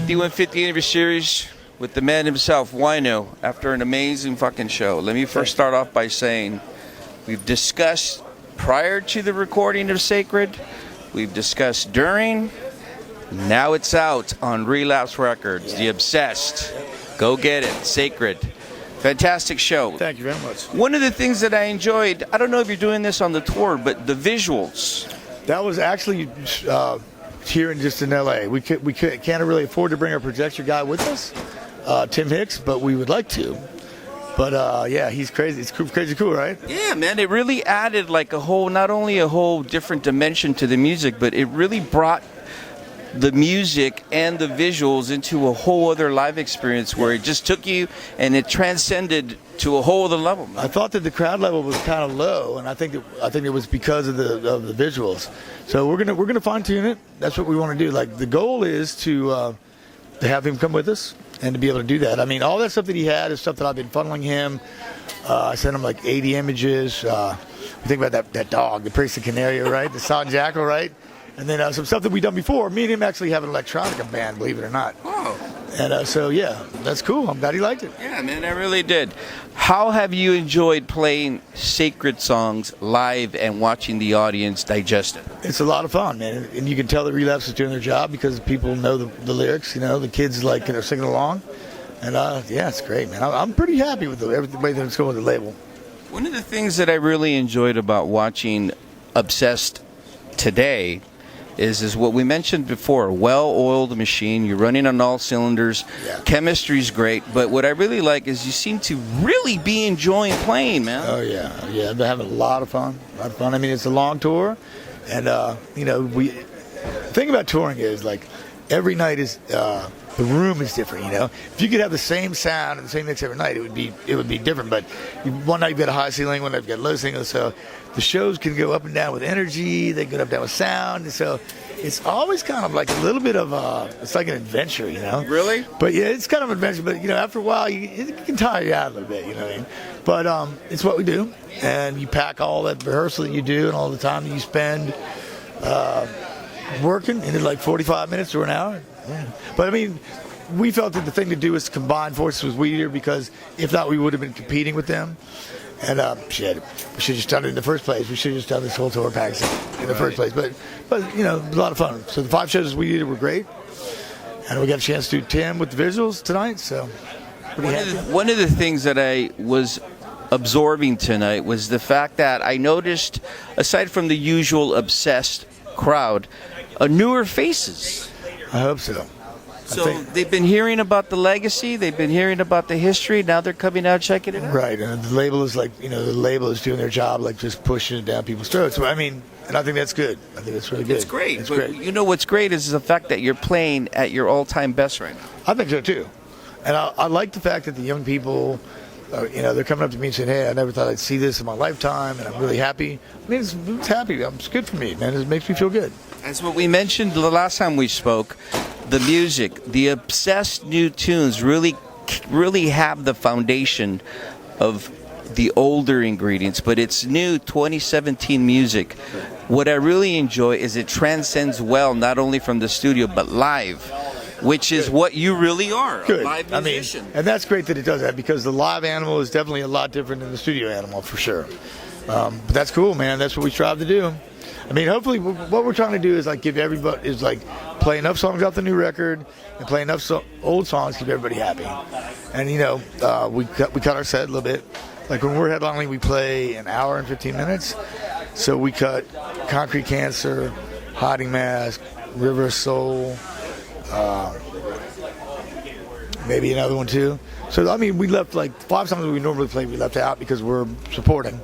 5150 Interview Series with the man himself, Wino, after an amazing fucking show. Let me first start off by saying we've discussed prior to the recording of Sacred, we've discussed during, now it's out on Relapse Records, The Obsessed. Go get it, Sacred. Fantastic show. Thank you very much. One of the things that I enjoyed, I don't know if you're doing this on the tour, but the visuals. That was actually here in L.A. We can't really afford to bring our projector guy with us, Tim Hicks, but we would like to. But yeah, he's crazy. It's crazy cool, right? Yeah, man. It really added like not only a whole different dimension to the music, but it really brought the music and the visuals into a whole other live experience where it just took you and it transcended to a whole other level, man. I thought that the crowd level was kind of low, and I think it was because of the visuals. So we're gonna fine tune it. That's what we want to do. Like the goal is to have him come with us and to be able to do that. I mean, all that stuff that he had is stuff that I've been funneling him. I sent him like 80 images. You think about that dog, the Prince of Canaria, right? The Son Jackal, right? And then some stuff that we've done before. Me and him actually have an electronica band, believe it or not. Oh. And so, yeah, that's cool. I'm glad he liked it. Yeah, man, I really did. How have you enjoyed playing Sacred songs live and watching the audience digest it? It's a lot of fun, man. And you can tell that Relapse is doing their job because people know the lyrics. You know, the kids singing along. And, yeah, it's great, man. I'm pretty happy with everything that's going with the label. One of the things that I really enjoyed about watching Obsessed today is what we mentioned before, well-oiled machine. You're running on all cylinders. Yeah. Chemistry's great, but what I really like is you seem to really be enjoying playing, man. Oh, yeah. Yeah, I've been having a lot of fun. I mean, it's a long tour, and, you know, the thing about touring is, like, every night is, the room is different, you know. If you could have the same sound and the same mix every night, it would be different, but one night you've got a high ceiling, one night you've got a low ceiling, so the shows can go up and down with energy, they go up and down with sound, so it's always kind of like a little bit of it's like an adventure, you know. Really? But yeah, it's kind of an adventure, but you know, after a while, it can tire you out a little bit, you know what I mean? But it's what we do, and you pack all that rehearsal that you do and all the time that you spend working into like 45 minutes or an hour. Yeah. But I mean, we felt that the thing to do was to combine forces with Weed Eater because if not, we would have been competing with them. And we should have just done it in the first place. We should have just done this whole tour package in the first place. But you know, it was a lot of fun. So the 5 shows we did were great, and we got a chance to do 10 with the visuals tonight. So one of the things that I was absorbing tonight was the fact that I noticed, aside from the usual Obsessed crowd, newer faces. I hope so. So they've been hearing about the legacy, they've been hearing about the history, now they're coming out checking it out. Right, and the label is doing their job, like just pushing it down people's throats. So, I mean, and I think that's good. I think that's really good. It's great. It's great. You know what's great is the fact that you're playing at your all-time best right now. I think so too, and I like the fact that the young people, you know, they're coming up to me and saying, "Hey, I never thought I'd see this in my lifetime, and I'm really happy." I mean, it's happy. It's good for me, man. It makes me feel good. That's what we mentioned the last time we spoke. The music, the Obsessed new tunes really have the foundation of the older ingredients, but it's new 2017 music. What I really enjoy is it transcends well, not only from the studio, but live, which is what you really are, Good. A live musician. I mean, and that's great that it does that because the live animal is definitely a lot different than the studio animal, for sure. But that's cool, man. That's what we strive to do. I mean, hopefully, what we're trying to do is like give everybody play enough songs off the new record and play enough old songs to keep everybody happy. And you know, we cut our set a little bit. Like when we're headlining, we play an hour and 15 minutes. So we cut Concrete Cancer, Hiding Mask, River of Soul, maybe another one too. So I mean, we left like 5 songs that we normally play. We left out because we're supporting.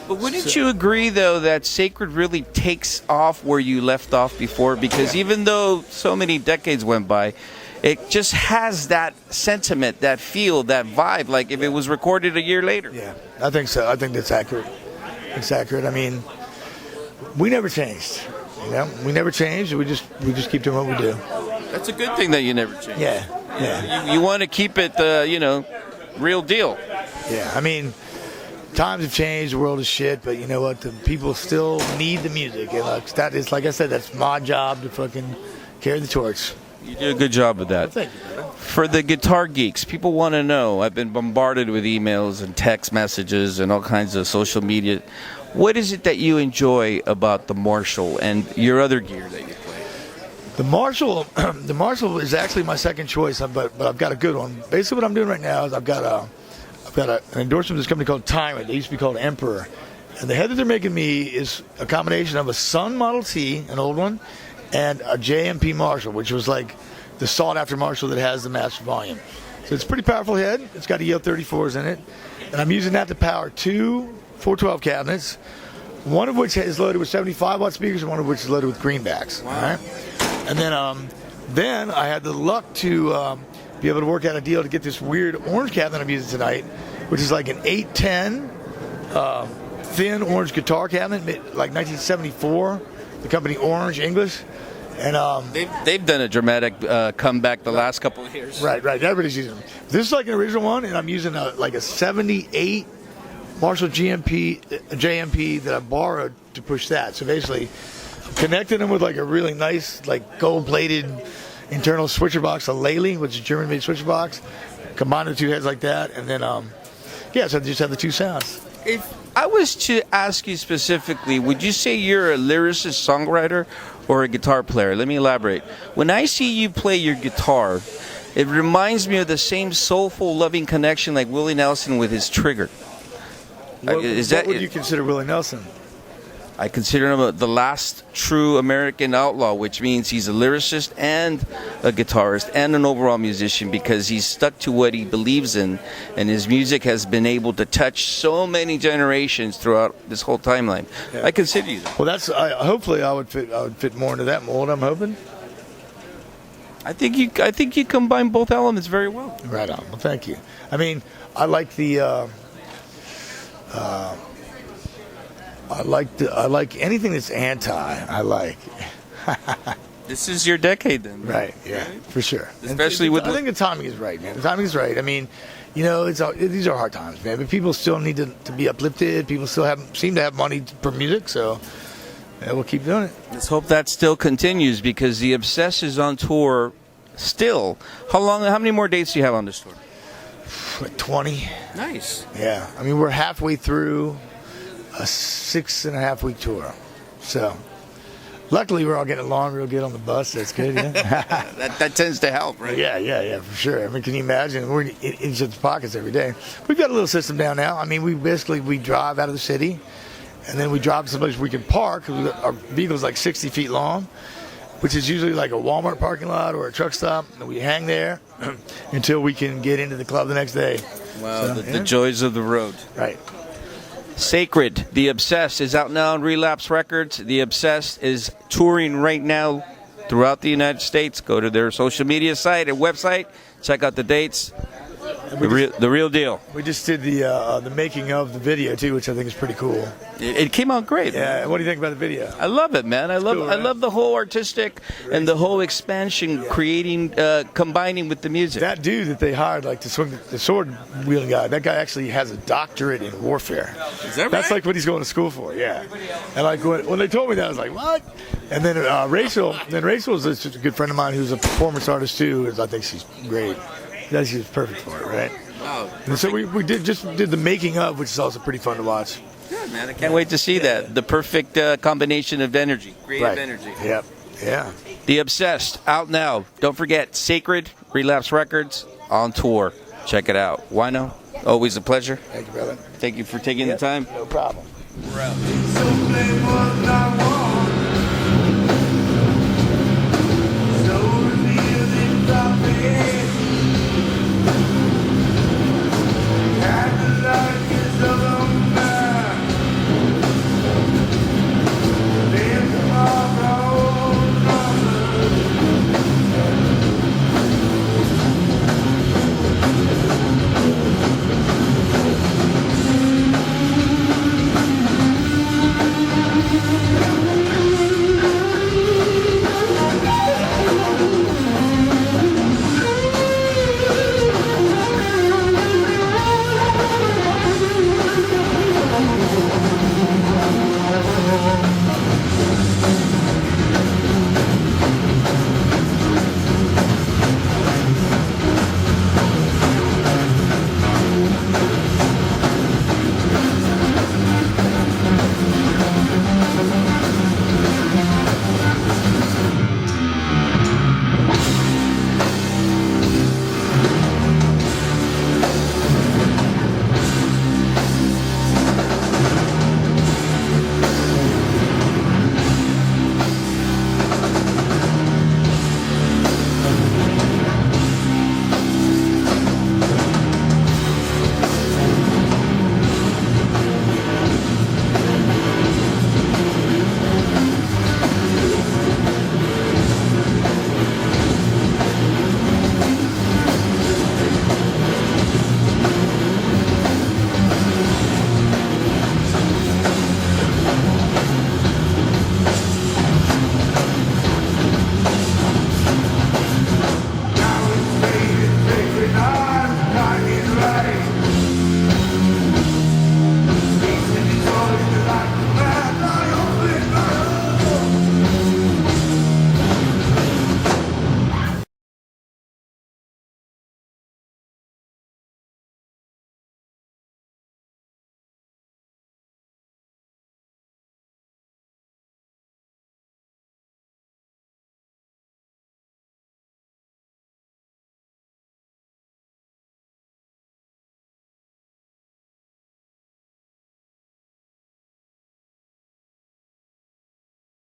But wouldn't you agree, though, that Sacred really takes off where you left off before? Because even though so many decades went by, it just has that sentiment, that feel, that vibe, like if it was recorded a year later. Yeah, I think so. I think that's accurate. It's accurate. I mean, we never changed. You know, we never changed. We just keep doing what we do. That's a good thing that you never changed. Yeah. You want to keep it, you know, real deal. Yeah, I mean, times have changed, the world is shit, but you know what? The people still need the music. And that is, like I said, that's my job to fucking carry the torch. You do a good job of that. Thank you, brother. For the guitar geeks, people want to know. I've been bombarded with emails and text messages and all kinds of social media. What is it that you enjoy about the Marshall and your other gear that you play? The Marshall, the Marshall is actually my second choice, but I've got a good one. Basically, what I'm doing right now is I've got an endorsement of this company called Tyrant. They used to be called Emperor, and the head that they're making me is a combination of a Sun Model T, an old one, and a JMP Marshall, which was like the sought-after Marshall that has the master volume. So it's a pretty powerful head. It's got EL34s in it, and I'm using that to power two 412 cabinets, one of which is loaded with 75-watt speakers, and one of which is loaded with greenbacks. Wow. All right? And then I had the luck to be able to work out a deal to get this weird orange cabinet I'm using tonight, which is like an 810 thin orange guitar cabinet, like 1974, the company Orange English. And they've done a dramatic comeback the last couple of years. Right. Everybody's using them. This is like an original one, and I'm using like a 78 Marshall JMP that I borrowed to push that. So basically, connected them with like a really nice, like gold-plated internal switcher box, a Lely, which is a German-made switcher box. Combine the two heads like that, and then so I just have the two sounds. If I was to ask you specifically, would you say you're a lyricist, songwriter, or a guitar player? Let me elaborate. When I see you play your guitar, it reminds me of the same soulful, loving connection like Willie Nelson with his trigger. What would you consider Willie Nelson? I consider him the last true American outlaw, which means he's a lyricist and a guitarist and an overall musician because he's stuck to what he believes in, and his music has been able to touch so many generations throughout this whole timeline. Yeah. I consider you that. Well, hopefully I would fit more into that mold, I'm hoping. I think you combine both elements very well. Right on. Well, thank you. I mean, I like the. I like anything that's anti. I like. This is your decade, then. Right. Yeah. For sure. Especially with. I think the timing is right, man. The timing is right. I mean, these are hard times, man. But people still need to be uplifted. People still seem to have money for music, so we'll keep doing it. Let's hope that still continues because the Obsessed is on tour still. How many more dates do you have on this tour? Like 20. Nice. Yeah. I mean, we're halfway through a 6.5-week tour. So, luckily, we're all getting along real good on the bus. That's good, yeah. that tends to help, right? Yeah, for sure. I mean, can you imagine? We're in each other's pockets every day. We've got a little system down now. I mean, we drive out of the city, and then we drive to someplace we can park. Our vehicle's like 60 feet long, which is usually like a Walmart parking lot or a truck stop, and we hang there until we can get into the club the next day. Wow, the joys of the road. Right. Sacred, The Obsessed is out now on Relapse Records. The Obsessed is touring right now throughout the United States. Go to their social media site and website. Check out the dates. The real deal. We just did the making of the video too, which I think is pretty cool. It came out great. Yeah. Man. What do you think about the video? I love it, man. I love the whole artistic and the whole expansion, creating, combining with the music. That dude that they hired, like to swing the sword wielding guy, that guy actually has a doctorate in warfare. Is that right? That's like what he's going to school for. Yeah. And like when they told me that, I was like, what? And then Rachel is a good friend of mine who's a performance artist too. I think she's great. She was perfect for it, right? Wow. And so we did the making of, which is also pretty fun to watch. Good, man. I can't wait to see that. The perfect combination of energy, creative energy. Yep. Yeah. The Obsessed, out now. Don't forget, Sacred, Relapse Records, on tour. Check it out. Wino, always a pleasure. Thank you, brother. Thank you for taking the time. No problem. We're out.